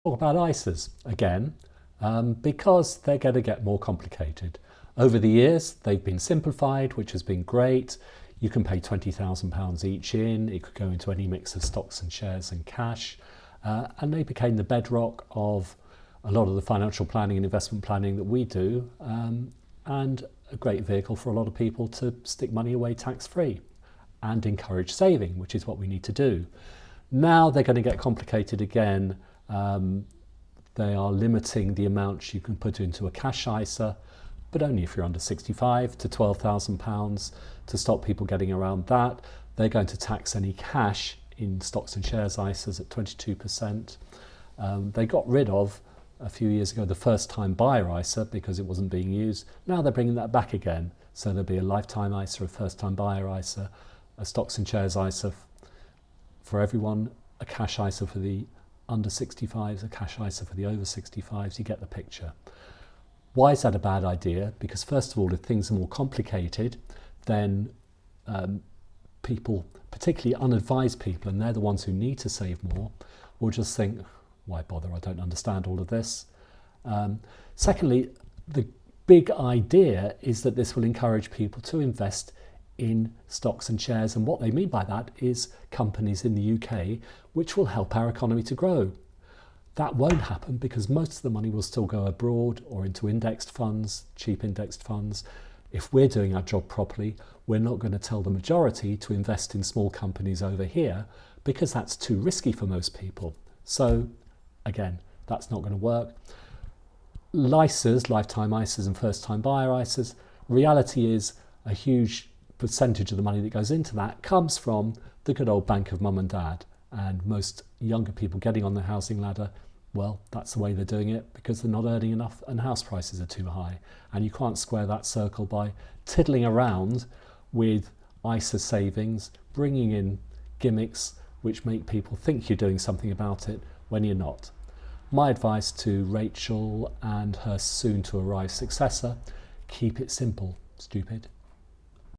Talk about ISAs again, because they're going to get more complicated. Over the years, they've been simplified, which has been great. You can pay £20,000 each in. It could go into any mix of stocks and shares and cash. And they became the bedrock of a lot of the financial planning and investment planning that we do, and a great vehicle for a lot of people to stick money away tax-free and encourage saving, which is what we need to do. Now they're going to get complicated again. They are limiting the amount you can put into a cash ISA, but only if you're under 65, to £12,000 to stop people getting around that. They're going to tax any cash in stocks and shares ISAs at 22%. They got rid of, a few years ago, the first time buyer ISA because it wasn't being used. Now they're bringing that back again. So there'll be a lifetime ISA, a first time buyer ISA, a stocks and shares ISA for everyone, a cash ISA for the under 65s, a cash ISA for the over 65s. You get the picture. Why is that a bad idea? Because first of all, if things are more complicated, then people, particularly unadvised people, and they're the ones who need to save more, will just think, why bother? I don't understand all of this. Secondly, the big idea is that this will encourage people to invest in stocks and shares, and what they mean by that is companies in the UK which will help our economy to grow. That won't happen because most of the money will still go abroad or into indexed funds, cheap indexed funds. If we're doing our job properly, we're not going to tell the majority to invest in small companies over here because that's too risky for most people. So again, that's not going to work. ISAs, lifetime ISAs and first time buyer ISAs, reality is a huge percentage of the money that goes into that comes from the good old bank of mum and dad, and most younger people getting on the housing ladder, well, that's the way they're doing it because they're not earning enough and house prices are too high, and you can't square that circle by tiddling around with ISA savings, bringing in gimmicks which make people think you're doing something about it when you're not. My advice to Rachel and her soon to arrive successor, keep it simple, stupid.